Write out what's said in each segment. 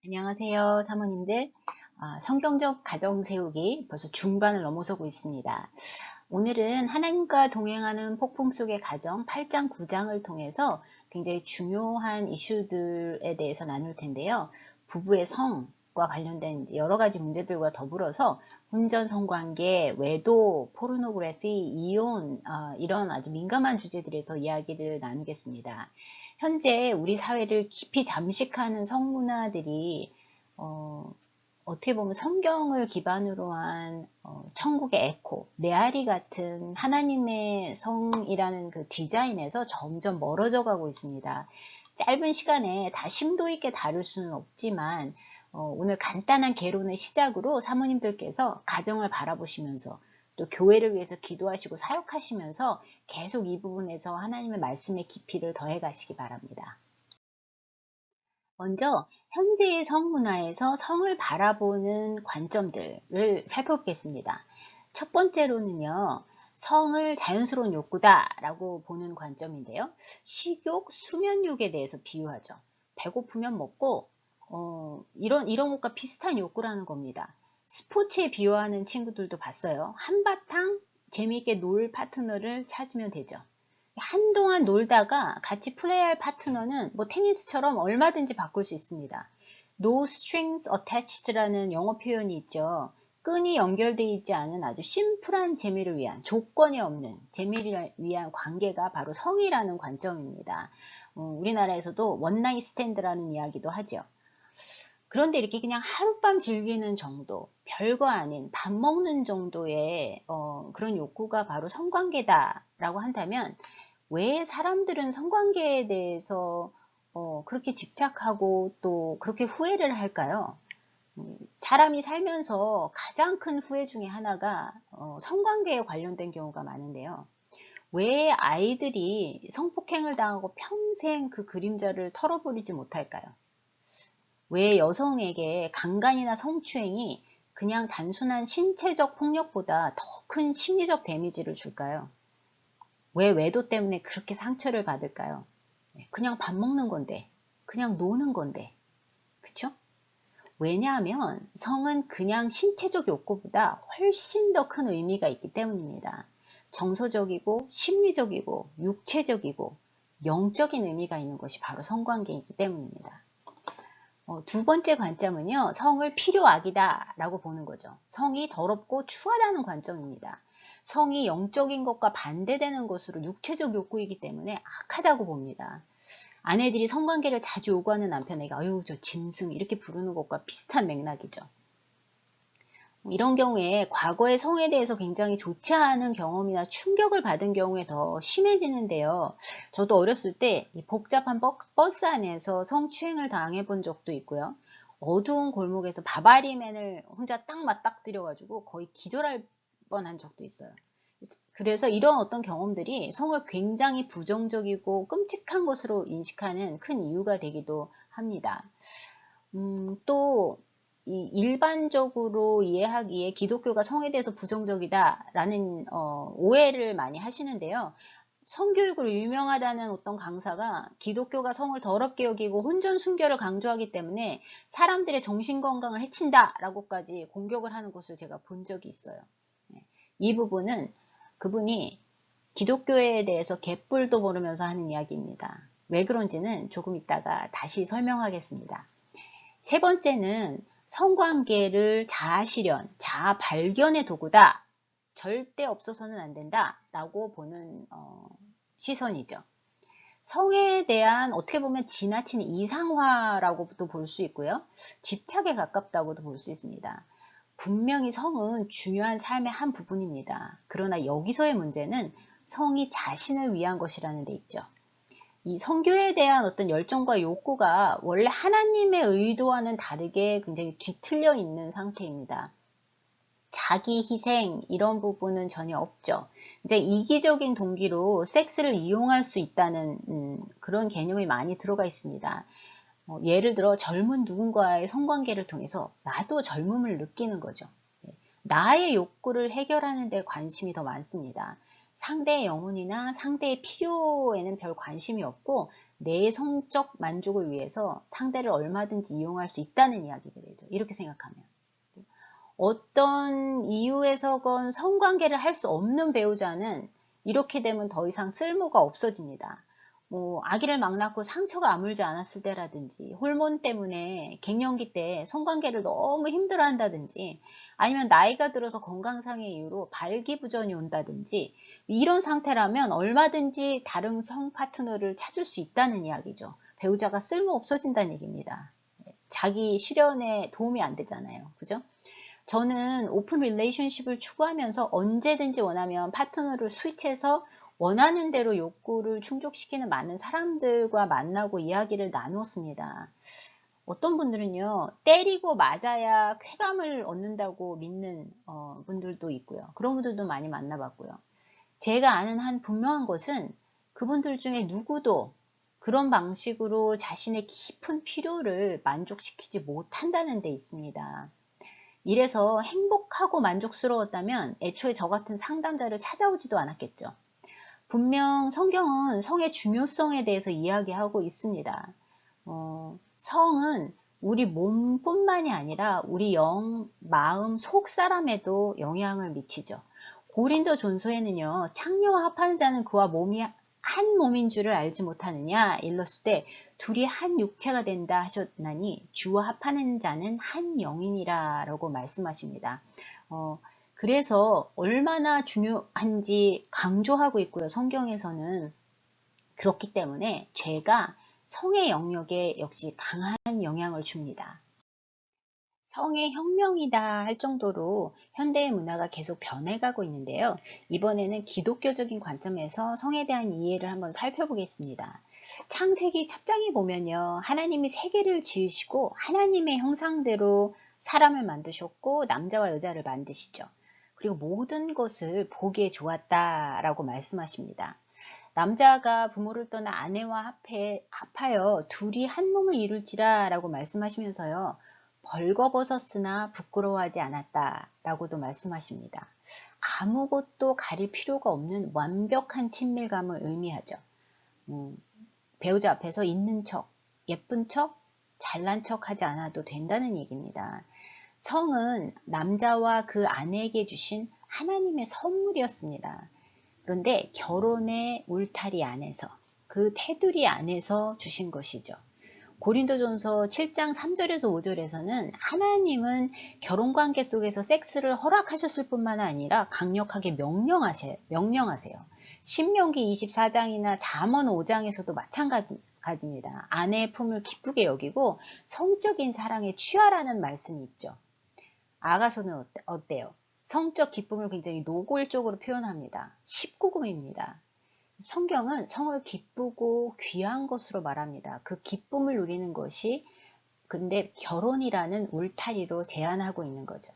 안녕하세요, 사모님들. 성경적 가정 세우기 벌써 중반을 넘어서고 있습니다. 오늘은 하나님과 동행하는 폭풍 속의 가정 8장, 9장을 통해서 굉장히 중요한 이슈들에 대해서 나눌 텐데요. 부부의 성과 관련된 여러 가지 문제들과 더불어서 혼전 성관계, 외도, 포르노그래피, 이혼, 이런 아주 민감한 주제들에서 이야기를 나누겠습니다. 현재 우리 사회를 깊이 잠식하는 성문화들이 어떻게 보면 성경을 기반으로 한 천국의 에코, 메아리 같은 하나님의 성이라는 그 디자인에서 점점 멀어져 가고 있습니다. 짧은 시간에 다 심도 있게 다룰 수는 없지만 오늘 간단한 개론의 시작으로 사모님들께서 가정을 바라보시면서 또 교회를 위해서 기도하시고 사역하시면서 계속 이 부분에서 하나님의 말씀의 깊이를 더해 가시기 바랍니다. 먼저 현재의 성문화에서 성을 바라보는 관점들을 살펴보겠습니다. 첫 번째로는요, 성을 자연스러운 욕구다라고 보는 관점인데요. 식욕, 수면욕에 대해서 비유하죠. 배고프면 먹고 이런 것과 비슷한 욕구라는 겁니다. 스포츠에 비유하는 친구들도 봤어요. 한바탕 재미있게 놀 파트너를 찾으면 되죠. 한동안 놀다가 같이 플레이할 파트너는 뭐 테니스처럼 얼마든지 바꿀 수 있습니다. No strings attached라는 영어 표현이 있죠. 끈이 연결되어 있지 않은 아주 심플한 재미를 위한, 조건이 없는 재미를 위한 관계가 바로 성이라는 관점입니다. 우리나라에서도 원나잇 스탠드라는 이야기도 하죠. 그런데 이렇게 그냥 하룻밤 즐기는 정도, 별거 아닌 밥 먹는 정도의 그런 욕구가 바로 성관계다라고 한다면 왜 사람들은 성관계에 대해서 그렇게 집착하고 또 그렇게 후회를 할까요? 사람이 살면서 가장 큰 후회 중에 하나가 성관계에 관련된 경우가 많은데요. 왜 아이들이 성폭행을 당하고 평생 그 그림자를 털어버리지 못할까요? 왜 여성에게 강간이나 성추행이 그냥 단순한 신체적 폭력보다 더 큰 심리적 데미지를 줄까요? 왜 외도 때문에 그렇게 상처를 받을까요? 그냥 밥 먹는 건데, 그냥 노는 건데, 그쵸? 왜냐하면 성은 그냥 신체적 욕구보다 훨씬 더 큰 의미가 있기 때문입니다. 정서적이고 심리적이고 육체적이고 영적인 의미가 있는 것이 바로 성관계이기 때문입니다. 두 번째 관점은요, 성을 필요악이다 라고 보는 거죠. 성이 더럽고 추하다는 관점입니다. 성이 영적인 것과 반대되는 것으로 육체적 욕구이기 때문에 악하다고 봅니다. 아내들이 성관계를 자주 요구하는 남편에게 아유 저 짐승 이렇게 부르는 것과 비슷한 맥락이죠. 이런 경우에 과거의 성에 대해서 굉장히 좋지 않은 경험이나 충격을 받은 경우에 더 심해지는데요. 저도 어렸을 때 이 복잡한 버스 안에서 성추행을 당해 본 적도 있고요. 어두운 골목에서 바바리맨을 혼자 딱 맞닥뜨려가지고 거의 기절할 뻔한 적도 있어요. 그래서 이런 어떤 경험들이 성을 굉장히 부정적이고 끔찍한 것으로 인식하는 큰 이유가 되기도 합니다. 또 일반적으로 이해하기에 기독교가 성에 대해서 부정적이다라는 오해를 많이 하시는데요. 성교육으로 유명하다는 어떤 강사가 기독교가 성을 더럽게 여기고 혼전 순결을 강조하기 때문에 사람들의 정신건강을 해친다라고까지 공격을 하는 것을 제가 본 적이 있어요. 이 부분은 그분이 기독교에 대해서 개뿔도 모르면서 하는 이야기입니다. 왜 그런지는 조금 이따가 다시 설명하겠습니다. 세 번째는 성관계를 자아실현, 자아발견의 도구다. 절대 없어서는 안 된다. 라고 보는 시선이죠. 성에 대한 어떻게 보면 지나친 이상화라고도 볼 수 있고요. 집착에 가깝다고도 볼 수 있습니다. 분명히 성은 중요한 삶의 한 부분입니다. 그러나 여기서의 문제는 성이 자신을 위한 것이라는 데 있죠. 이 성교에 대한 어떤 열정과 욕구가 원래 하나님의 의도와는 다르게 굉장히 뒤틀려 있는 상태입니다. 자기 희생 이런 부분은 전혀 없죠. 이제 이기적인 동기로 섹스를 이용할 수 있다는 그런 개념이 많이 들어가 있습니다. 예를 들어 젊은 누군가의 성관계를 통해서 나도 젊음을 느끼는 거죠. 나의 욕구를 해결하는 데 관심이 더 많습니다. 상대의 영혼이나 상대의 필요에는 별 관심이 없고 내 성적 만족을 위해서 상대를 얼마든지 이용할 수 있다는 이야기가 되죠. 이렇게 생각하면. 어떤 이유에서건 성관계를 할 수 없는 배우자는 이렇게 되면 더 이상 쓸모가 없어집니다. 뭐 아기를 막 낳고 상처가 아물지 않았을 때라든지, 호르몬 때문에 갱년기 때 성관계를 너무 힘들어 한다든지, 아니면 나이가 들어서 건강상의 이유로 발기부전이 온다든지, 이런 상태라면 얼마든지 다른 성 파트너를 찾을 수 있다는 이야기죠. 배우자가 쓸모 없어진다는 얘기입니다. 자기 실현에 도움이 안 되잖아요. 그죠? 저는 오픈 릴레이션십을 추구하면서 언제든지 원하면 파트너를 스위치해서 원하는 대로 욕구를 충족시키는 많은 사람들과 만나고 이야기를 나눴습니다. 어떤 분들은요, 때리고 맞아야 쾌감을 얻는다고 믿는 분들도 있고요. 그런 분들도 많이 만나봤고요. 제가 아는 한 분명한 것은 그분들 중에 누구도 그런 방식으로 자신의 깊은 필요를 만족시키지 못한다는 데 있습니다. 이래서 행복하고 만족스러웠다면 애초에 저 같은 상담자를 찾아오지도 않았겠죠. 분명 성경은 성의 중요성에 대해서 이야기하고 있습니다. 성은 우리 몸뿐만이 아니라 우리 영, 마음, 속 사람에도 영향을 미치죠. 고린도 전서에는요, 창녀와 합하는 자는 그와 몸이 한 몸인 줄을 알지 못하느냐 일렀을 때 둘이 한 육체가 된다 하셨나니 주와 합하는 자는 한 영이니라 라고 말씀하십니다. 그래서 얼마나 중요한지 강조하고 있고요. 성경에서는. 그렇기 때문에 죄가 성의 영역에 역시 강한 영향을 줍니다. 성의 혁명이다 할 정도로 현대의 문화가 계속 변해가고 있는데요. 이번에는 기독교적인 관점에서 성에 대한 이해를 한번 살펴보겠습니다. 창세기 첫 장에 보면요. 하나님이 세계를 지으시고 하나님의 형상대로 사람을 만드셨고 남자와 여자를 만드시죠. 그리고 모든 것을 보기에 좋았다라고 말씀하십니다. 남자가 부모를 떠나 아내와 합하여 둘이 한 몸을 이룰지라 라고 말씀하시면서요. 벌거벗었으나 부끄러워하지 않았다 라고도 말씀하십니다. 아무것도 가릴 필요가 없는 완벽한 친밀감을 의미하죠. 배우자 앞에서 있는 척, 예쁜 척, 잘난 척 하지 않아도 된다는 얘기입니다. 성은 남자와 그 아내에게 주신 하나님의 선물이었습니다. 그런데 결혼의 울타리 안에서, 그 테두리 안에서 주신 것이죠. 고린도전서 7장 3절에서 5절에서는 하나님은 결혼관계 속에서 섹스를 허락하셨을 뿐만 아니라 강력하게 명령하세요. 신명기 24장이나 잠언 5장에서도 마찬가지입니다. 아내의 품을 기쁘게 여기고 성적인 사랑에 취하라는 말씀이 있죠. 아가서는 어때요? 성적 기쁨을 굉장히 노골적으로 표현합니다. 19금입니다. 성경은 성을 기쁘고 귀한 것으로 말합니다. 그 기쁨을 누리는 것이 근데 결혼이라는 울타리로 제한하고 있는 거죠.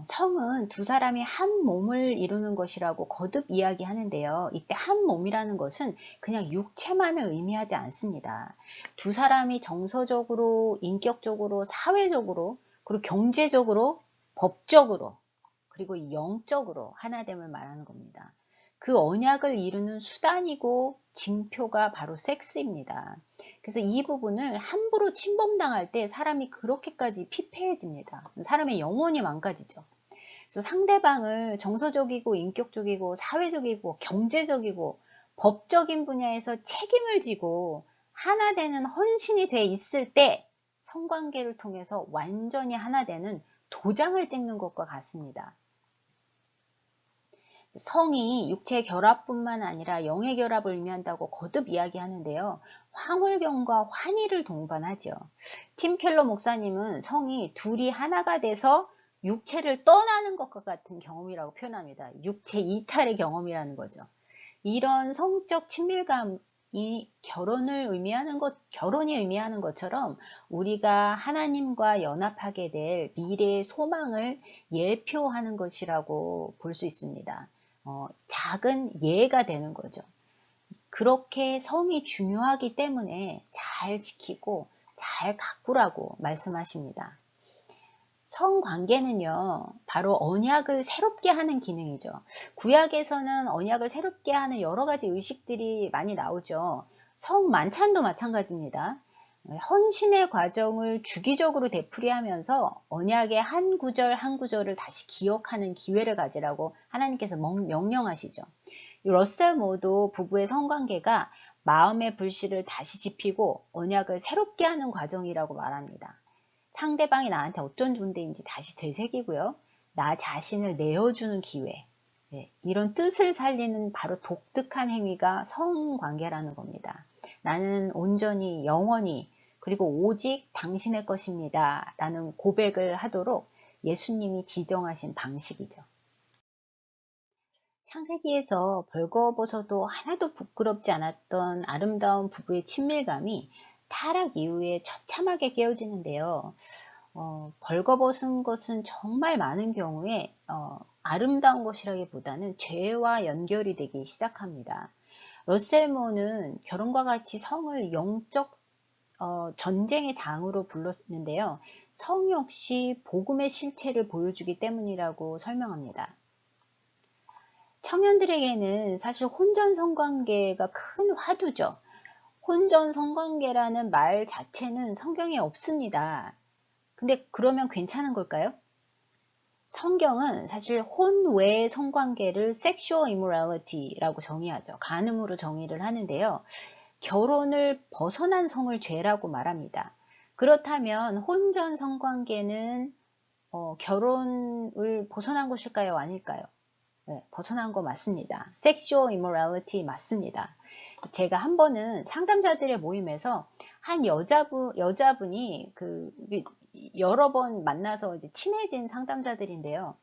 성은 두 사람이 한 몸을 이루는 것이라고 거듭 이야기하는데요. 이때 한 몸이라는 것은 그냥 육체만을 의미하지 않습니다. 두 사람이 정서적으로, 인격적으로, 사회적으로, 그리고 경제적으로, 법적으로, 그리고 영적으로 하나됨을 말하는 겁니다. 그 언약을 이루는 수단이고 징표가 바로 섹스입니다. 그래서 이 부분을 함부로 침범당할 때 사람이 그렇게까지 피폐해집니다. 사람의 영혼이 망가지죠. 그래서 상대방을 정서적이고 인격적이고 사회적이고 경제적이고 법적인 분야에서 책임을 지고 하나 되는 헌신이 돼 있을 때 성관계를 통해서 완전히 하나 되는 도장을 찍는 것과 같습니다. 성이 육체 결합뿐만 아니라 영의 결합을 의미한다고 거듭 이야기하는데요. 황홀경과 환희를 동반하죠. 팀 켈러 목사님은 성이 둘이 하나가 돼서 육체를 떠나는 것과 같은 경험이라고 표현합니다. 육체 이탈의 경험이라는 거죠. 이런 성적 친밀감이 결혼이 의미하는 것처럼 우리가 하나님과 연합하게 될 미래의 소망을 예표하는 것이라고 볼 수 있습니다. 작은 예가 되는 거죠. 그렇게 성이 중요하기 때문에 잘 지키고 잘 가꾸라고 말씀하십니다. 성관계는요, 바로 언약을 새롭게 하는 기능이죠. 구약에서는 언약을 새롭게 하는 여러 가지 의식들이 많이 나오죠. 성만찬도 마찬가지입니다. 헌신의 과정을 주기적으로 되풀이하면서 언약의 한 구절 한 구절을 다시 기억하는 기회를 가지라고 하나님께서 명령하시죠. 러셀 모도 부부의 성관계가 마음의 불씨를 다시 지피고 언약을 새롭게 하는 과정이라고 말합니다. 상대방이 나한테 어떤 존재인지 다시 되새기고요. 나 자신을 내어주는 기회. 이런 뜻을 살리는 바로 독특한 행위가 성관계라는 겁니다. 나는 온전히 영원히 그리고 오직 당신의 것입니다. 라는 고백을 하도록 예수님이 지정하신 방식이죠. 창세기에서 벌거벗어도 하나도 부끄럽지 않았던 아름다운 부부의 친밀감이 타락 이후에 처참하게 깨어지는데요. 벌거벗은 것은 정말 많은 경우에 아름다운 것이라기보다는 죄와 연결이 되기 시작합니다. 러셀모는 결혼과 같이 성을 영적 전쟁의 장으로 불렀는데요. 성 역시 복음의 실체를 보여주기 때문이라고 설명합니다. 청년들에게는 사실 혼전 성관계가 큰 화두죠. 혼전 성관계라는 말 자체는 성경에 없습니다. 근데 그러면 괜찮은 걸까요? 성경은 사실 혼외 성관계를 sexual immorality라고 정의하죠. 간음으로 정의를 하는데요. 결혼을 벗어난 성을 죄라고 말합니다. 그렇다면 혼전 성관계는 결혼을 벗어난 것일까요? 아닐까요? 네, 벗어난 거 맞습니다. 섹슈얼 이모랄리티 맞습니다. 제가 한 번은 상담자들의 모임에서 한 여자분이 여러 번 만나서 이제 친해진 상담자들인데요.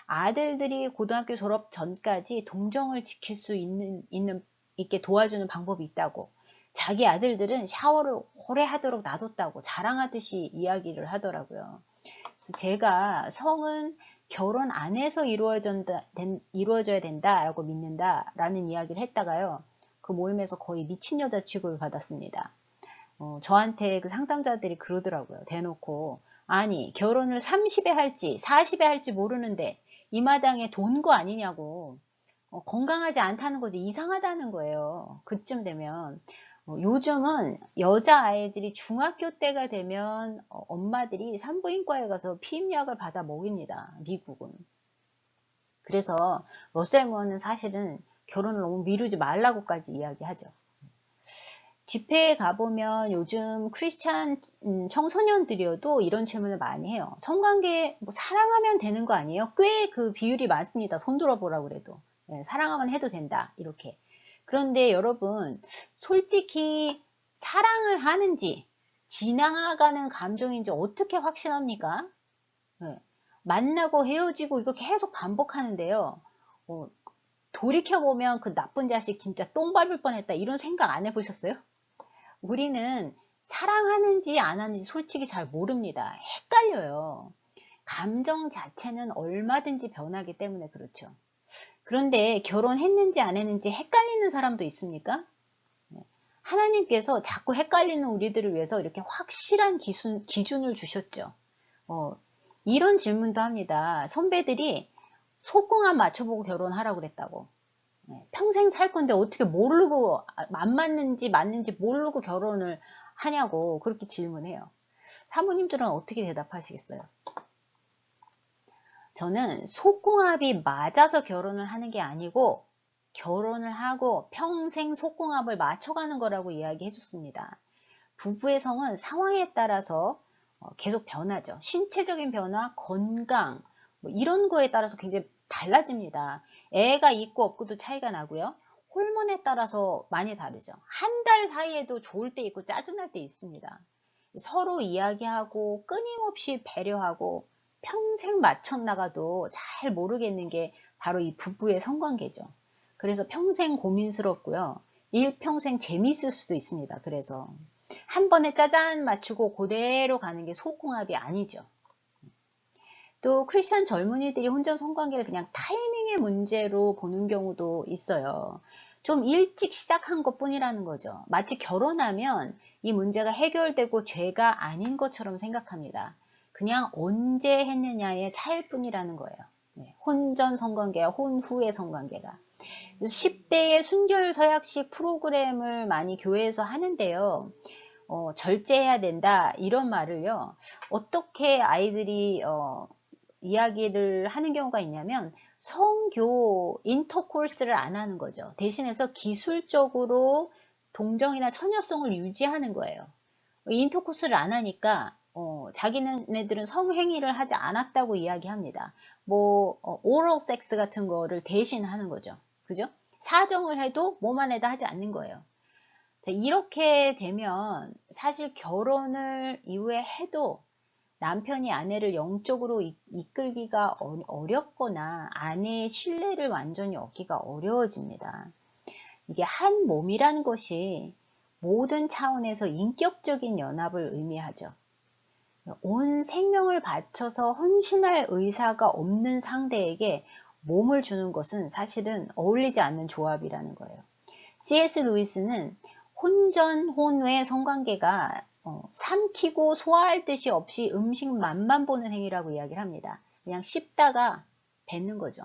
아들들이 고등학교 졸업 전까지 동정을 지킬 수 있게 도와주는 방법이 있다고, 자기 아들들은 샤워를 오래 하도록 놔뒀다고 자랑하듯이 이야기를 하더라고요. 그래서 제가 성은 결혼 안에서 이루어져야 된다라고 믿는다라는 이야기를 했다가요. 그 모임에서 거의 미친 여자 취급을 받았습니다. 저한테 그 상담자들이 그러더라고요. 대놓고, 아니 결혼을 30에 할지 40에 할지 모르는데 이 마당에 돈 거 아니냐고, 건강하지 않다는 것도 이상하다는 거예요. 그쯤 되면. 요즘은 여자아이들이 중학교 때가 되면 엄마들이 산부인과에 가서 피임약을 받아 먹입니다. 미국은. 그래서 러셀모어는 사실은 결혼을 너무 미루지 말라고까지 이야기하죠. 집회에 가보면 요즘 크리스찬 청소년들이어도 이런 질문을 많이 해요. 성관계 사랑하면 되는 거 아니에요? 꽤 그 비율이 많습니다. 손 들어보라고 그래도. 네, 사랑하면 해도 된다. 이렇게. 그런데 여러분, 솔직히 사랑을 하는지 지나가는 감정인지 어떻게 확신합니까? 네. 만나고 헤어지고 이거 계속 반복하는데요. 돌이켜보면 그 나쁜 자식 진짜 똥 밟을 뻔했다 이런 생각 안 해보셨어요? 우리는 사랑하는지 안 하는지 솔직히 잘 모릅니다. 헷갈려요. 감정 자체는 얼마든지 변하기 때문에 그렇죠. 그런데 결혼했는지 안 했는지 헷갈리는 사람도 있습니까? 하나님께서 자꾸 헷갈리는 우리들을 위해서 이렇게 확실한 기준을 주셨죠. 이런 질문도 합니다. 선배들이 속궁합 맞춰보고 결혼하라고 그랬다고. 평생 살 건데 어떻게 모르고 안 맞는지 맞는지 모르고 결혼을 하냐고 그렇게 질문해요. 사모님들은 어떻게 대답하시겠어요? 저는 속궁합이 맞아서 결혼을 하는 게 아니고 결혼을 하고 평생 속궁합을 맞춰가는 거라고 이야기해 줬습니다. 부부의 성은 상황에 따라서 계속 변하죠. 신체적인 변화, 건강 이런 거에 따라서 굉장히 달라집니다. 애가 있고 없고도 차이가 나고요. 호르몬에 따라서 많이 다르죠. 한 달 사이에도 좋을 때 있고 짜증날 때 있습니다. 서로 이야기하고 끊임없이 배려하고 평생 맞춰나가도 잘 모르겠는 게 바로 이 부부의 성관계죠. 그래서 평생 고민스럽고요. 일평생 재미있을 수도 있습니다. 그래서 한 번에 짜잔 맞추고 그대로 가는 게 속궁합이 아니죠. 또 크리스천 젊은이들이 혼전 성관계를 그냥 타이밍의 문제로 보는 경우도 있어요. 좀 일찍 시작한 것 뿐이라는 거죠. 마치 결혼하면 이 문제가 해결되고 죄가 아닌 것처럼 생각합니다. 그냥 언제 했느냐의 차이일 뿐이라는 거예요. 혼전 성관계와 혼후의 성관계가. 그래서 10대의 순결 서약식 프로그램을 많이 교회에서 하는데요. 절제해야 된다 이런 말을요. 어떻게 아이들이 이야기를 하는 경우가 있냐면 성교 인터코urse를 안 하는 거죠. 대신해서 기술적으로 동정이나 처녀성을 유지하는 거예요. 인터코urse를 안 하니까 자기네들은 성행위를 하지 않았다고 이야기합니다. 뭐 오럴 섹스 같은 거를 대신 하는 거죠. 그죠? 사정을 해도 몸 안에다 하지 않는 거예요. 자, 이렇게 되면 사실 결혼을 이후에 해도 남편이 아내를 영적으로 이끌기가 어렵거나 아내의 신뢰를 완전히 얻기가 어려워집니다. 이게 한 몸이라는 것이 모든 차원에서 인격적인 연합을 의미하죠. 온 생명을 바쳐서 헌신할 의사가 없는 상대에게 몸을 주는 것은 사실은 어울리지 않는 조합이라는 거예요. C.S. 루이스는 혼전, 혼외 성관계가 삼키고 소화할 뜻이 없이 음식 맛만 보는 행위라고 이야기를 합니다. 그냥 씹다가 뱉는 거죠.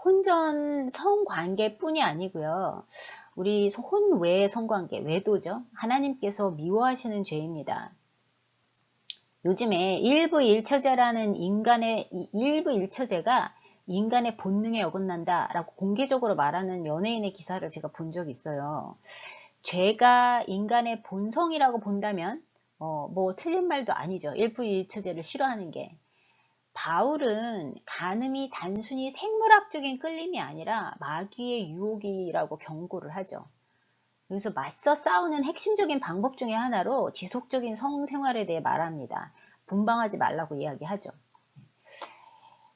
혼전 성관계뿐이 아니고요. 우리 혼외 성관계, 외도죠. 하나님께서 미워하시는 죄입니다. 요즘에 일부 일처제라는 일부 일처제가 인간의 본능에 어긋난다라고 공개적으로 말하는 연예인의 기사를 제가 본 적이 있어요. 죄가 인간의 본성이라고 본다면 뭐 틀린 말도 아니죠. 일부 일처제를 싫어하는 게. 바울은 간음이 단순히 생물학적인 끌림이 아니라 마귀의 유혹이라고 경고를 하죠. 여기서 맞서 싸우는 핵심적인 방법 중에 하나로 지속적인 성생활에 대해 말합니다. 분방하지 말라고 이야기하죠.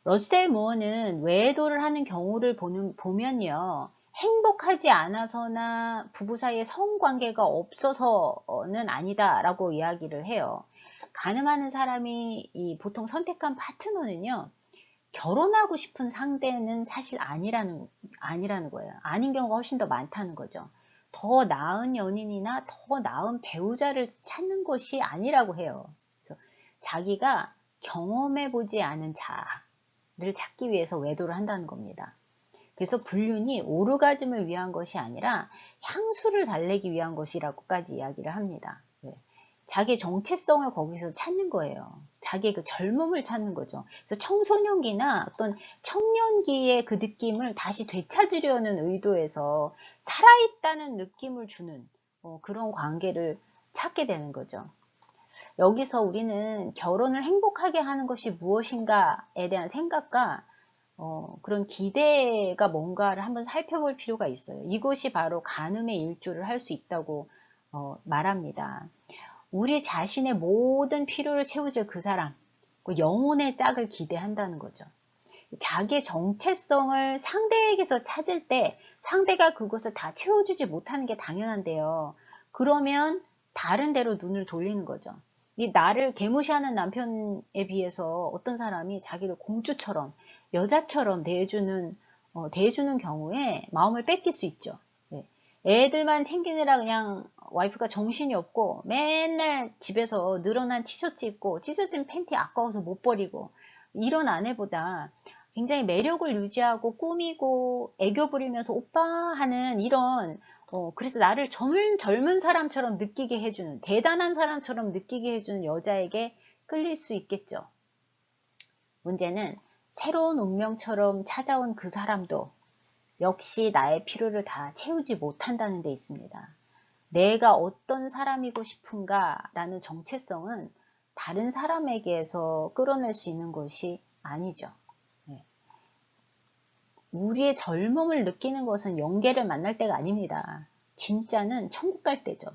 러셀 무어는 외도를 하는 경우를 보면요. 행복하지 않아서나 부부 사이에 성관계가 없어서는 아니다라고 이야기를 해요. 간음하는 사람이 보통 선택한 파트너는요. 결혼하고 싶은 상대는 사실 아니라는 거예요. 아닌 경우가 훨씬 더 많다는 거죠. 더 나은 연인이나 더 나은 배우자를 찾는 것이 아니라고 해요. 그래서 자기가 경험해보지 않은 자를 찾기 위해서 외도를 한다는 겁니다. 그래서 불륜이 오르가즘을 위한 것이 아니라 향수를 달래기 위한 것이라고까지 이야기를 합니다. 자기의 정체성을 거기서 찾는 거예요. 자기의 그 젊음을 찾는 거죠. 그래서 청소년기나 어떤 청년기의 그 느낌을 다시 되찾으려는 의도에서 살아있다는 느낌을 주는 그런 관계를 찾게 되는 거죠. 여기서 우리는 결혼을 행복하게 하는 것이 무엇인가에 대한 생각과 그런 기대가 뭔가를 한번 살펴볼 필요가 있어요. 이것이 바로 간음의 일조를 할 수 있다고 말합니다. 우리 자신의 모든 필요를 채워줄 그 사람, 그 영혼의 짝을 기대한다는 거죠. 자기의 정체성을 상대에게서 찾을 때 상대가 그것을 다 채워주지 못하는 게 당연한데요. 그러면 다른 데로 눈을 돌리는 거죠. 이 나를 개무시하는 남편에 비해서 어떤 사람이 자기를 공주처럼 여자처럼 대해주는 경우에 마음을 뺏길 수 있죠. 네. 애들만 챙기느라 그냥 와이프가 정신이 없고 맨날 집에서 늘어난 티셔츠 입고 찢어진 팬티 아까워서 못 버리고 이런 아내보다 굉장히 매력을 유지하고 꾸미고 애교 부리면서 오빠 하는 이런 그래서 나를 젊은 사람처럼 느끼게 해주는 대단한 사람처럼 느끼게 해주는 여자에게 끌릴 수 있겠죠. 문제는 새로운 운명처럼 찾아온 그 사람도 역시 나의 필요를 다 채우지 못한다는 데 있습니다. 내가 어떤 사람이고 싶은가 라는 정체성은 다른 사람에게서 끌어낼 수 있는 것이 아니죠. 우리의 젊음을 느끼는 것은 영계를 만날 때가 아닙니다. 진짜는 천국 갈 때죠.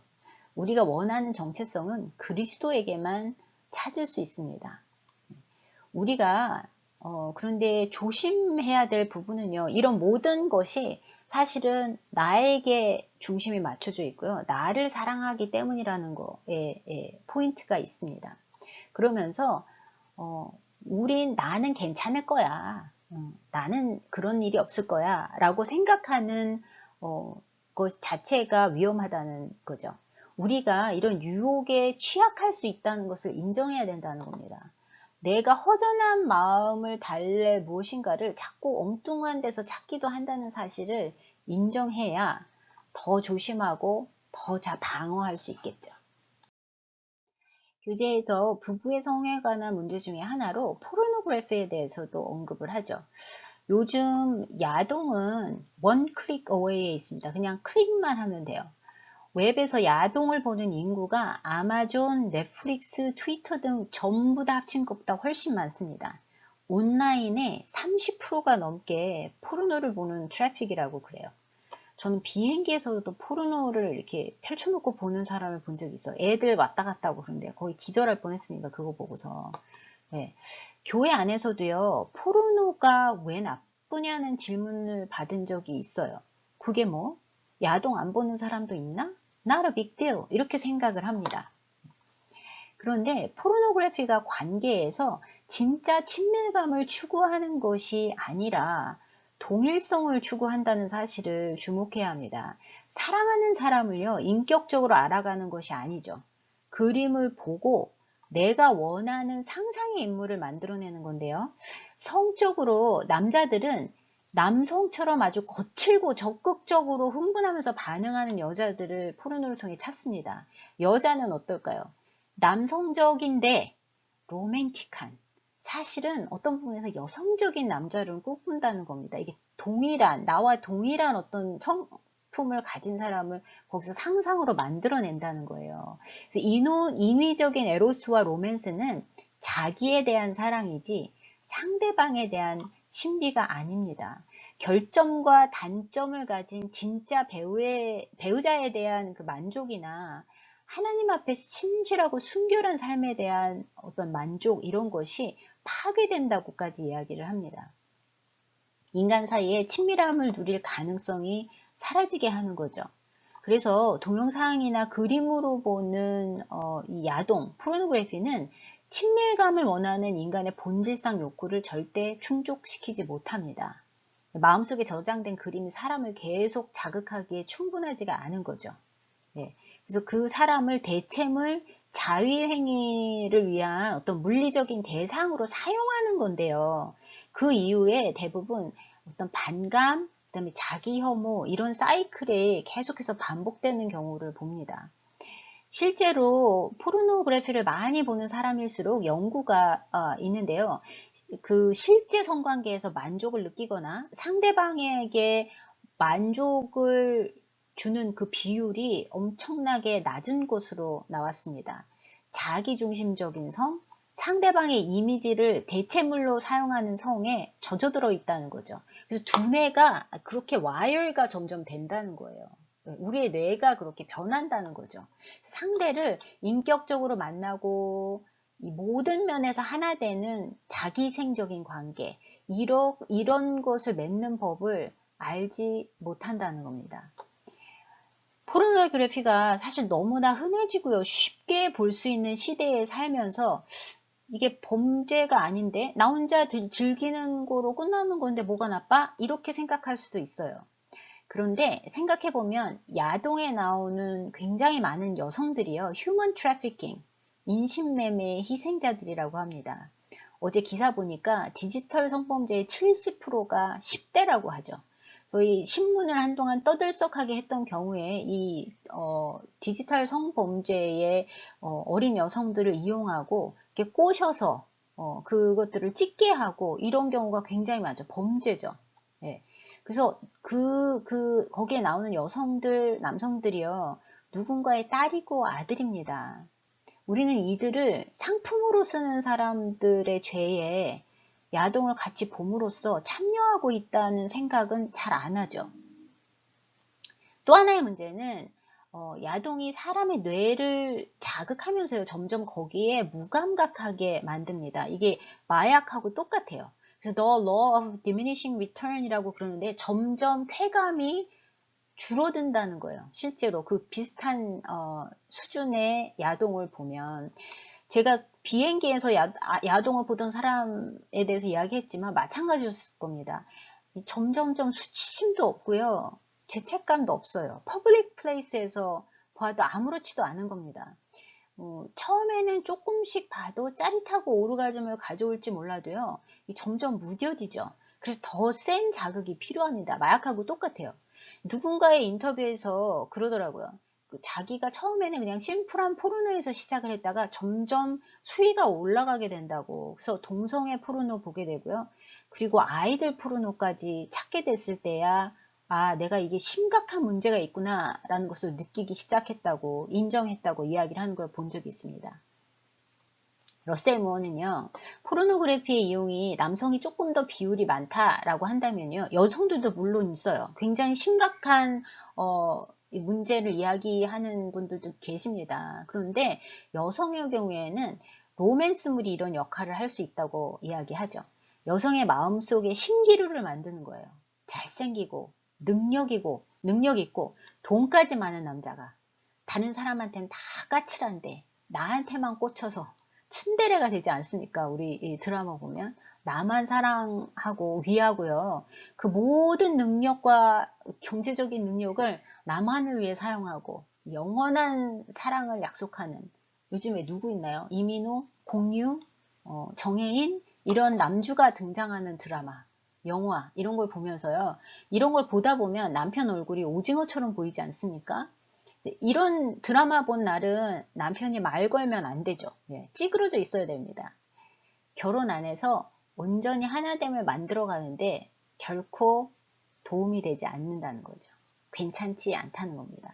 우리가 원하는 정체성은 그리스도에게만 찾을 수 있습니다. 우리가 그런데 조심해야 될 부분은요. 이런 모든 것이 사실은 나에게 중심이 맞춰져 있고요. 나를 사랑하기 때문이라는 거에 포인트가 있습니다. 그러면서 나는 괜찮을 거야. 나는 그런 일이 없을 거야. 라고 생각하는 것 자체가 위험하다는 거죠. 우리가 이런 유혹에 취약할 수 있다는 것을 인정해야 된다는 겁니다. 내가 허전한 마음을 달랠 무엇인가를 자꾸 엉뚱한 데서 찾기도 한다는 사실을 인정해야 더 조심하고 더 잘 방어할 수 있겠죠. 교재에서 부부의 성에 관한 문제 중에 하나로 포르노그래피에 대해서도 언급을 하죠. 요즘 야동은 원 클릭 어웨이에 있습니다. 그냥 클릭만 하면 돼요. 웹에서 야동을 보는 인구가 아마존, 넷플릭스, 트위터 등 전부 다 합친 것보다 훨씬 많습니다. 온라인의 30%가 넘게 포르노를 보는 트래픽이라고 그래요. 저는 비행기에서도 포르노를 이렇게 펼쳐놓고 보는 사람을 본 적이 있어요. 애들 왔다 갔다 하고 그런데 거의 기절할 뻔했습니다. 그거 보고서. 네. 교회 안에서도요, 포르노가 왜 나쁘냐는 질문을 받은 적이 있어요. 그게 뭐? 야동 안 보는 사람도 있나? Not a big deal. 이렇게 생각을 합니다. 그런데 포르노그래피가 관계에서 진짜 친밀감을 추구하는 것이 아니라 동일성을 추구한다는 사실을 주목해야 합니다. 사랑하는 사람을요, 인격적으로 알아가는 것이 아니죠. 그림을 보고 내가 원하는 상상의 인물을 만들어내는 건데요. 성적으로 남자들은 남성처럼 아주 거칠고 적극적으로 흥분하면서 반응하는 여자들을 포르노를 통해 찾습니다. 여자는 어떨까요? 남성적인데 로맨틱한, 사실은 어떤 부분에서 여성적인 남자를 꿈꾼다는 겁니다. 이게 나와 동일한 어떤 성품을 가진 사람을 거기서 상상으로 만들어낸다는 거예요. 그래서 인위적인 에로스와 로맨스는 자기에 대한 사랑이지 상대방에 대한 신비가 아닙니다. 결점과 단점을 가진 진짜 배우자에 대한 그 만족이나 하나님 앞에 신실하고 순결한 삶에 대한 어떤 만족, 이런 것이 파괴된다고까지 이야기를 합니다. 인간 사이에 친밀함을 누릴 가능성이 사라지게 하는 거죠. 그래서 동영상이나 그림으로 보는 이 야동, 포르노그래피는 친밀감을 원하는 인간의 본질상 욕구를 절대 충족시키지 못합니다. 마음속에 저장된 그림이 사람을 계속 자극하기에 충분하지가 않은 거죠. 네. 그래서 그 사람을 대체물, 자위행위를 위한 어떤 물리적인 대상으로 사용하는 건데요. 그 이후에 대부분 어떤 반감, 그다음에 자기 혐오, 이런 사이클이 계속해서 반복되는 경우를 봅니다. 실제로 포르노그래피를 많이 보는 사람일수록 연구가 있는데요. 그 실제 성관계에서 만족을 느끼거나 상대방에게 만족을 주는 그 비율이 엄청나게 낮은 것으로 나왔습니다. 자기중심적인 성, 상대방의 이미지를 대체물로 사용하는 성에 젖어들어 있다는 거죠. 그래서 두뇌가 그렇게 와열가 점점 된다는 거예요. 우리의 뇌가 그렇게 변한다는 거죠. 상대를 인격적으로 만나고 이 모든 면에서 하나 되는 자기생적인 관계, 이런 것을 맺는 법을 알지 못한다는 겁니다. 포르노그래피가 사실 너무나 흔해지고요. 쉽게 볼 수 있는 시대에 살면서 이게 범죄가 아닌데 나 혼자 즐기는 거로 끝나는 건데 뭐가 나빠? 이렇게 생각할 수도 있어요. 그런데 생각해보면 야동에 나오는 굉장히 많은 여성들이요, 휴먼 트래피킹, 인신매매의 희생자들이라고 합니다. 어제 기사 보니까 디지털 성범죄의 70%가 10대라고 하죠. 저희 신문을 한동안 떠들썩하게 했던 경우에 이 디지털 성범죄의 어린 여성들을 이용하고 이렇게 꼬셔서 그것들을 찍게 하고 이런 경우가 굉장히 많죠. 범죄죠. 네. 그래서 거기에 나오는 여성들, 남성들이요, 누군가의 딸이고 아들입니다. 우리는 이들을 상품으로 쓰는 사람들의 죄에 야동을 같이 봄으로써 참여하고 있다는 생각은 잘 안 하죠. 또 하나의 문제는 야동이 사람의 뇌를 자극하면서요, 점점 거기에 무감각하게 만듭니다. 이게 마약하고 똑같아요. 그래서 The Law of Diminishing Return이라고 그러는데 점점 쾌감이 줄어든다는 거예요. 실제로 그 비슷한 수준의 야동을 보면, 제가 비행기에서 야동을 보던 사람에 대해서 이야기했지만 마찬가지였을 겁니다. 점점점 수치심도 없고요, 죄책감도 없어요. 퍼블릭 플레이스에서 봐도 아무렇지도 않은 겁니다. 처음에는 조금씩 봐도 짜릿하고 오르가즘을 가져올지 몰라도요, 점점 무뎌지죠. 그래서 더 센 자극이 필요합니다. 마약하고 똑같아요. 누군가의 인터뷰에서 그러더라고요. 자기가 처음에는 그냥 심플한 포르노에서 시작을 했다가 점점 수위가 올라가게 된다고. 그래서 동성애 포르노 보게 되고요. 그리고 아이들 포르노까지 찾게 됐을 때야, 아, 내가 이게 심각한 문제가 있구나 라는 것을 느끼기 시작했다고, 인정했다고 이야기를 하는 걸 본 적이 있습니다. 러셀 무어는요, 포르노그래피의 이용이 남성이 조금 더 비율이 많다라고 한다면요, 여성들도 물론 있어요. 굉장히 심각한 이 문제를 이야기하는 분들도 계십니다. 그런데 여성의 경우에는 로맨스물이 이런 역할을 할 수 있다고 이야기하죠. 여성의 마음속에 신기루를 만드는 거예요. 잘생기고 능력 있고 돈까지 많은 남자가 다른 사람한테는 다 까칠한데 나한테만 꽂혀서 츤데레가 되지 않습니까? 우리 이 드라마 보면 나만 사랑하고 위하고요. 그 모든 능력과 경제적인 능력을 나만을 위해 사용하고 영원한 사랑을 약속하는, 요즘에 누구 있나요? 이민호, 공유, 정혜인, 이런 남주가 등장하는 드라마, 영화 이런 걸 보면서요. 이런 걸 보다 보면 남편 얼굴이 오징어처럼 보이지 않습니까? 이런 드라마 본 날은 남편이 말 걸면 안 되죠. 예, 찌그러져 있어야 됩니다. 결혼 안에서 온전히 하나됨을 만들어 가는데 결코 도움이 되지 않는다는 거죠. 괜찮지 않다는 겁니다.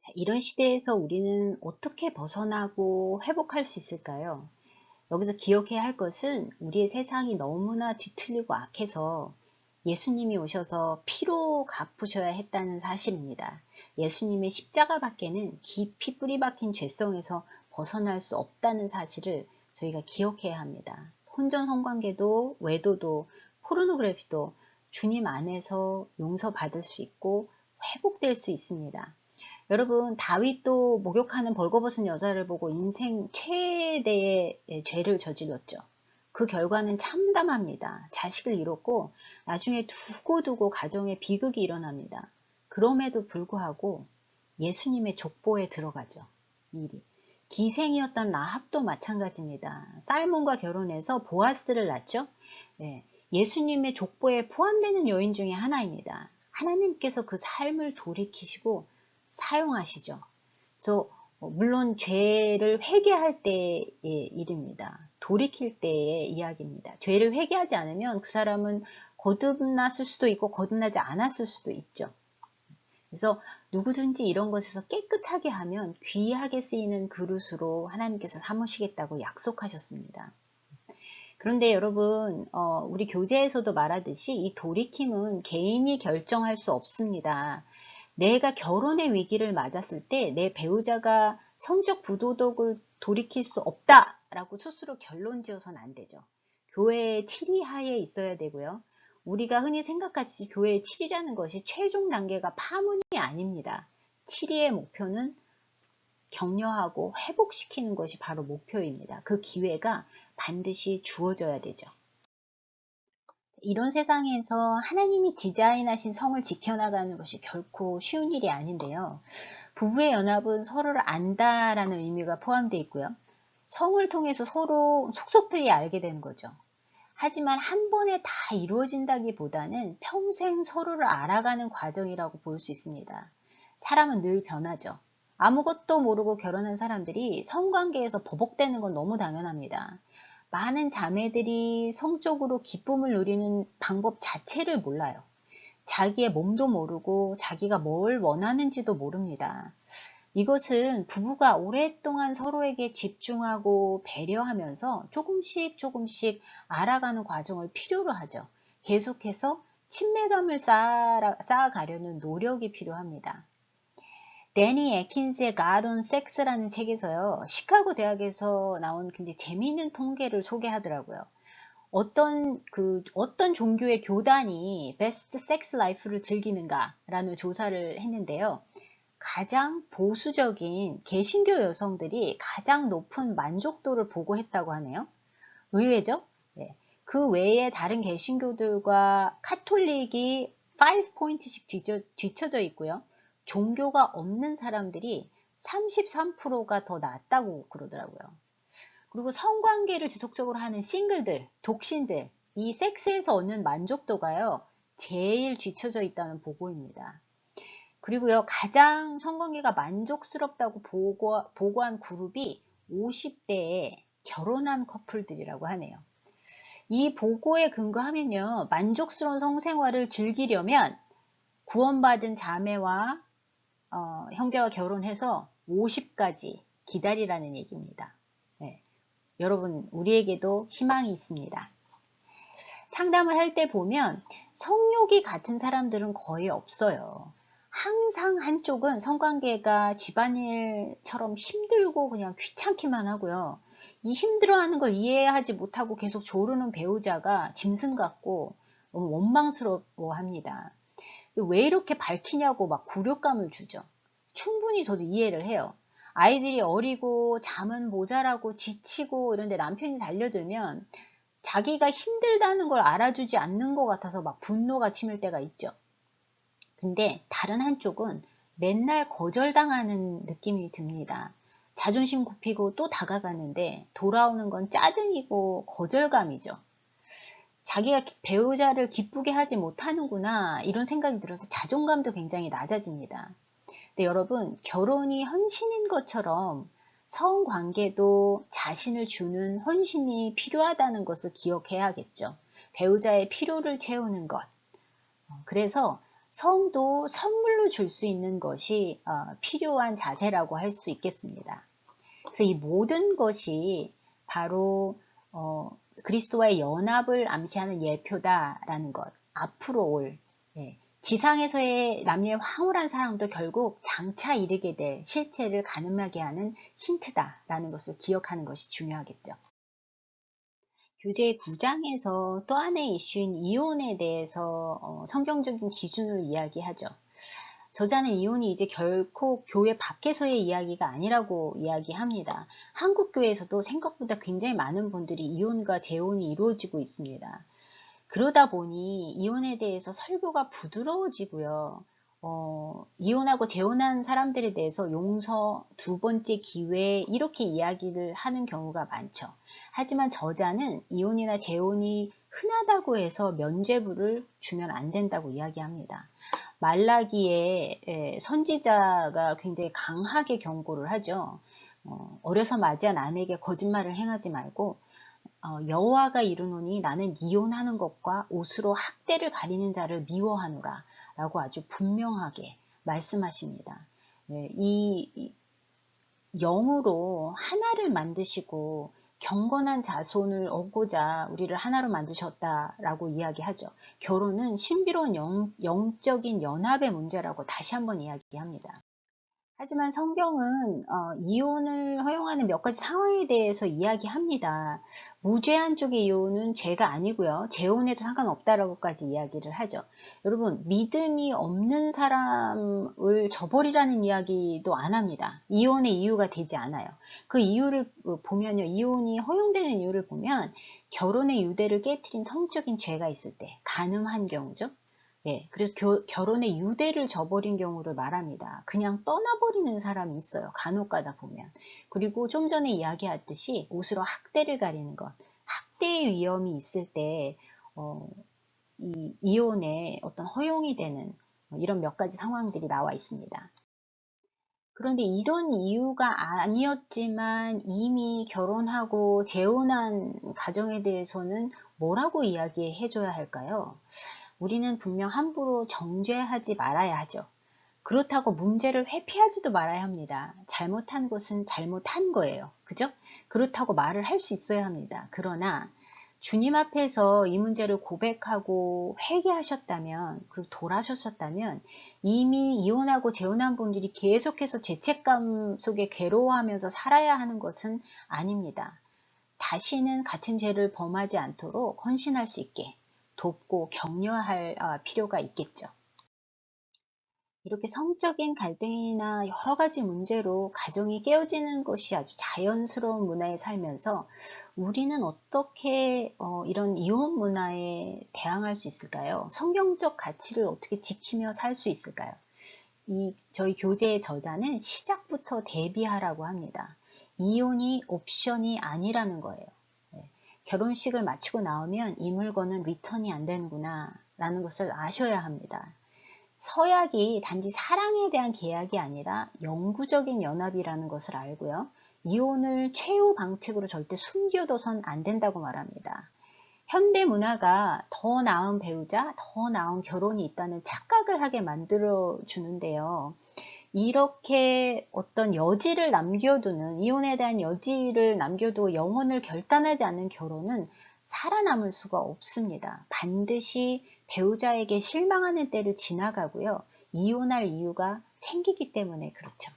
자, 이런 시대에서 우리는 어떻게 벗어나고 회복할 수 있을까요? 여기서 기억해야 할 것은 우리의 세상이 너무나 뒤틀리고 악해서 예수님이 오셔서 피로 갚으셔야 했다는 사실입니다. 예수님의 십자가 밖에는 깊이 뿌리 박힌 죄성에서 벗어날 수 없다는 사실을 저희가 기억해야 합니다. 혼전 성관계도 외도도 포르노그래피도 주님 안에서 용서받을 수 있고 회복될 수 있습니다. 여러분, 다윗도 목욕하는 벌거벗은 여자를 보고 인생 최대의 죄를 저질렀죠. 그 결과는 참담합니다. 자식을 잃었고 나중에 두고두고 가정에 비극이 일어납니다. 그럼에도 불구하고 예수님의 족보에 들어가죠. 일이. 기생이었던 라합도 마찬가지입니다. 살몬과 결혼해서 보아스를 낳죠. 네, 예수님의 족보에 포함되는 여인 중에 하나입니다. 하나님께서 그 삶을 돌이키시고 사용하시죠. 그래서 물론 죄를 회개할 때의 일입니다. 돌이킬 때의 이야기입니다. 죄를 회개하지 않으면 그 사람은 거듭났을 수도 있고 거듭나지 않았을 수도 있죠. 그래서 누구든지 이런 것에서 깨끗하게 하면 귀하게 쓰이는 그릇으로 하나님께서 삼으시겠다고 약속하셨습니다. 그런데 여러분, 우리 교재에서도 말하듯이 이 돌이킴은 개인이 결정할 수 없습니다. 내가 결혼의 위기를 맞았을 때 내 배우자가 성적 부도덕을 돌이킬 수 없다라고 스스로 결론 지어서는 안 되죠. 교회의 칠의하에 있어야 되고요. 우리가 흔히 생각하듯이 교회의 칠의라는 것이 최종 단계가 파문이 아닙니다. 칠의의 목표는 격려하고 회복시키는 것이 바로 목표입니다. 그 기회가 반드시 주어져야 되죠. 이런 세상에서 하나님이 디자인하신 성을 지켜나가는 것이 결코 쉬운 일이 아닌데요. 부부의 연합은 서로를 안다라는 의미가 포함되어 있고요. 성을 통해서 서로 속속들이 알게 되는 거죠. 하지만 한 번에 다 이루어진다기보다는 평생 서로를 알아가는 과정이라고 볼 수 있습니다. 사람은 늘 변하죠. 아무것도 모르고 결혼한 사람들이 성관계에서 버벅대는 건 너무 당연합니다. 많은 자매들이 성적으로 기쁨을 누리는 방법 자체를 몰라요. 자기의 몸도 모르고 자기가 뭘 원하는지도 모릅니다. 이것은 부부가 오랫동안 서로에게 집중하고 배려하면서 조금씩 알아가는 과정을 필요로 하죠. 계속해서 친밀감을 쌓아가려는 노력이 필요합니다. 데니 애킨스의 God on Sex라는 책에서요, 시카고 대학에서 나온 굉장히 재미있는 통계를 소개하더라고요. 어떤 종교의 교단이 베스트 섹스 라이프를 즐기는가라는 조사를 했는데요. 가장 보수적인 개신교 여성들이 가장 높은 만족도를 보고했다고 하네요. 의외죠? 네. 그 외에 다른 개신교들과 카톨릭이 5포인트씩 뒤쳐져 있고요. 종교가 없는 사람들이 33%가 더 낫다고 그러더라고요. 그리고 성관계를 지속적으로 하는 싱글들, 독신들, 이 섹스에서 얻는 만족도가요, 제일 뒤처져 있다는 보고입니다. 그리고요, 가장 성관계가 만족스럽다고 보고한 그룹이 50대에 결혼한 커플들이라고 하네요. 이 보고에 근거하면요, 만족스러운 성생활을 즐기려면 구원받은 자매와 형제와 결혼해서 50까지 기다리라는 얘기입니다. 네. 여러분, 우리에게도 희망이 있습니다. 상담을 할 때 보면 성욕이 같은 사람들은 거의 없어요. 항상 한쪽은 성관계가 집안일처럼 힘들고 그냥 귀찮기만 하고요. 이 힘들어하는 걸 이해하지 못하고 계속 조르는 배우자가 짐승 같고 너무 원망스러워합니다. 왜 이렇게 밝히냐고 막 굴욕감을 주죠. 충분히 저도 이해를 해요. 아이들이 어리고 잠은 모자라고 지치고 이런데 남편이 달려들면 자기가 힘들다는 걸 알아주지 않는 것 같아서 막 분노가 치밀 때가 있죠. 근데 다른 한쪽은 맨날 거절당하는 느낌이 듭니다. 자존심 굽히고 또 다가가는데 돌아오는 건 짜증이고 거절감이죠. 자기가 배우자를 기쁘게 하지 못하는구나 이런 생각이 들어서 자존감도 굉장히 낮아집니다. 근데 여러분, 결혼이 헌신인 것처럼 성관계도 자신을 주는 헌신이 필요하다는 것을 기억해야겠죠. 배우자의 필요를 채우는 것. 그래서 성도 선물로 줄 수 있는 것이 필요한 자세라고 할 수 있겠습니다. 그래서 이 모든 것이 바로 그리스도와의 연합을 암시하는 예표다라는 것. 앞으로 올 지상에서의 남녀의 황홀한 사랑도 결국 장차 이르게 될 실체를 가늠하게 하는 힌트다라는 것을 기억하는 것이 중요하겠죠. 교재 9장에서 또 하나의 이슈인 이혼에 대해서 성경적인 기준을 이야기하죠. 저자는 이혼이 이제 결코 교회 밖에서의 이야기가 아니라고 이야기합니다. 한국 교회에서도 생각보다 굉장히 많은 분들이 이혼과 재혼이 이루어지고 있습니다. 그러다 보니 이혼에 대해서 설교가 부드러워지고요. 이혼하고 재혼한 사람들에 대해서 용서, 두 번째 기회 이렇게 이야기를 하는 경우가 많죠. 하지만 저자는 이혼이나 재혼이 흔하다고 해서 면죄부를 주면 안 된다고 이야기합니다. 말라기에 선지자가 굉장히 강하게 경고를 하죠. 어려서 맞이한 아내에게 거짓말을 행하지 말고 여호와가 이르노니 나는 이혼하는 것과 옷으로 학대를 가리는 자를 미워하노라 라고 아주 분명하게 말씀하십니다. 이 영으로 하나를 만드시고 경건한 자손을 얻고자 우리를 하나로 만드셨다라고 이야기하죠. 결혼은 신비로운 영적인 연합의 문제라고 다시 한번 이야기합니다. 하지만 성경은 이혼을 허용하는 몇 가지 상황에 대해서 이야기합니다. 무죄한 쪽의 이혼은 죄가 아니고요. 재혼해도 상관없다라고까지 이야기를 하죠. 여러분, 믿음이 없는 사람을 저버리라는 이야기도 안 합니다. 이혼의 이유가 되지 않아요. 그 이유를 보면요. 이혼이 허용되는 이유를 보면 결혼의 유대를 깨트린 성적인 죄가 있을 때 간음한 경우죠. 그래서 결혼의 유대를 저버린 경우를 말합니다. 그냥 떠나버리는 사람이 있어요. 간혹 가다 보면. 그리고 좀 전에 이야기했듯이 옷으로 학대를 가리는 것. 학대의 위험이 있을 때 이 이혼의 어떤 허용이 되는 이런 몇 가지 상황들이 나와 있습니다. 그런데 이런 이유가 아니었지만 이미 결혼하고 재혼한 가정에 대해서는 뭐라고 이야기해 줘야 할까요? 우리는 분명 함부로 정죄하지 말아야 하죠. 그렇다고 문제를 회피하지도 말아야 합니다. 잘못한 것은 잘못한 거예요. 그죠? 그렇다고 말을 할 수 있어야 합니다. 그러나 주님 앞에서 이 문제를 고백하고 회개하셨다면, 그리고 돌아서셨다면 이미 이혼하고 재혼한 분들이 계속해서 죄책감 속에 괴로워하면서 살아야 하는 것은 아닙니다. 다시는 같은 죄를 범하지 않도록 헌신할 수 있게 돕고 격려할 필요가 있겠죠. 이렇게 성적인 갈등이나 여러 가지 문제로 가정이 깨어지는 것이 아주 자연스러운 문화에 살면서 우리는 어떻게 이런 이혼 문화에 대항할 수 있을까요? 성경적 가치를 어떻게 지키며 살 수 있을까요? 저희 교재의 저자는 시작부터 대비하라고 합니다. 이혼이 옵션이 아니라는 거예요. 네. 결혼식을 마치고 나오면 이 물건은 리턴이 안 되는구나 라는 것을 아셔야 합니다. 서약이 단지 사랑에 대한 계약이 아니라 영구적인 연합이라는 것을 알고요. 이혼을 최후 방책으로 절대 숨겨둬선 안 된다고 말합니다. 현대 문화가 더 나은 배우자, 더 나은 결혼이 있다는 착각을 하게 만들어 주는데요. 이렇게 어떤 여지를 남겨두는, 이혼에 대한 여지를 남겨두고 영혼을 결단하지 않는 결혼은 살아남을 수가 없습니다. 반드시 배우자에게 실망하는 때를 지나가고요. 이혼할 이유가 생기기 때문에 그렇죠.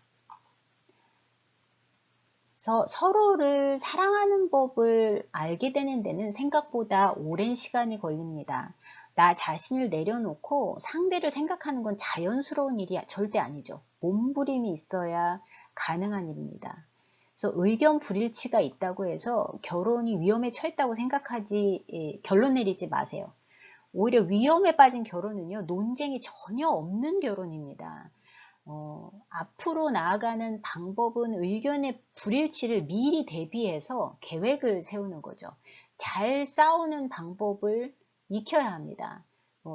그래서 서로를 사랑하는 법을 알게 되는 데는 생각보다 오랜 시간이 걸립니다. 나 자신을 내려놓고 상대를 생각하는 건 자연스러운 일이 절대 아니죠. 몸부림이 있어야 가능한 일입니다. 그래서 의견 불일치가 있다고 해서 결혼이 위험에 처했다고 생각하지, 결론 내리지 마세요. 오히려 위험에 빠진 결혼은요, 논쟁이 전혀 없는 결혼입니다. 앞으로 나아가는 방법은 의견의 불일치를 미리 대비해서 계획을 세우는 거죠. 잘 싸우는 방법을 익혀야 합니다.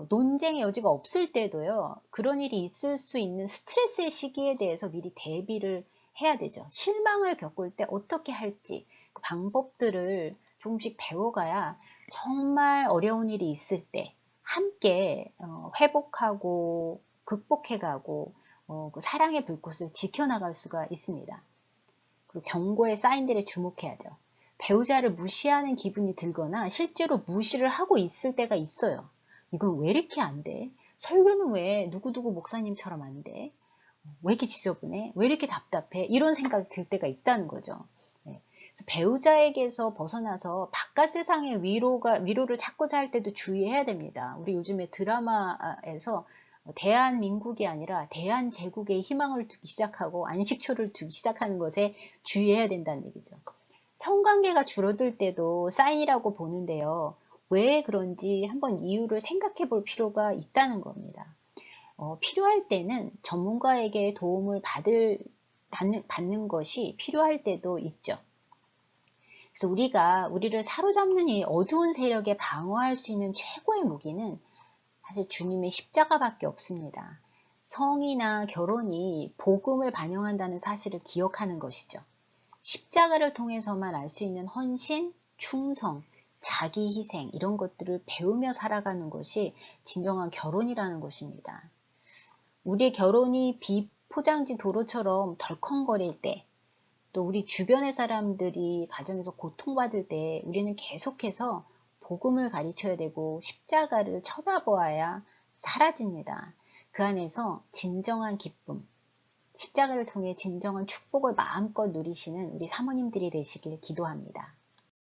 논쟁의 여지가 없을 때도요, 그런 일이 있을 수 있는 스트레스의 시기에 대해서 미리 대비를 해야 되죠. 실망을 겪을 때 어떻게 할지 그 방법들을 조금씩 배워가야 정말 어려운 일이 있을 때 함께 회복하고 극복해가고 그 사랑의 불꽃을 지켜나갈 수가 있습니다. 그리고 경고의 사인들에 주목해야죠. 배우자를 무시하는 기분이 들거나 실제로 무시를 하고 있을 때가 있어요. 이건 왜 이렇게 안 돼? 설교는 왜 누구누구 목사님처럼 안 돼? 왜 이렇게 지저분해? 왜 이렇게 답답해? 이런 생각이 들 때가 있다는 거죠. 네. 그래서 배우자에게서 벗어나서 바깥 세상의 위로를 찾고자 할 때도 주의해야 됩니다. 우리 요즘에 드라마에서 대한민국이 아니라 대한제국에 희망을 두기 시작하고 안식처를 두기 시작하는 것에 주의해야 된다는 얘기죠. 성관계가 줄어들 때도 사인이라고 보는데요. 왜 그런지 한번 이유를 생각해 볼 필요가 있다는 겁니다. 필요할 때는 전문가에게 도움을 받는 것이 필요할 때도 있죠. 그래서 우리를 사로잡는 이 어두운 세력에 방어할 수 있는 최고의 무기는 사실 주님의 십자가밖에 없습니다. 성이나 결혼이 복음을 반영한다는 사실을 기억하는 것이죠. 십자가를 통해서만 알 수 있는 헌신, 충성, 자기 희생 이런 것들을 배우며 살아가는 것이 진정한 결혼이라는 것입니다. 우리의 결혼이 비포장지 도로처럼 덜컹거릴 때, 또 우리 주변의 사람들이 가정에서 고통받을 때 우리는 계속해서 복음을 가르쳐야 되고 십자가를 쳐다보아야 사라집니다. 그 안에서 진정한 기쁨, 십자가를 통해 진정한 축복을 마음껏 누리시는 우리 사모님들이 되시길 기도합니다.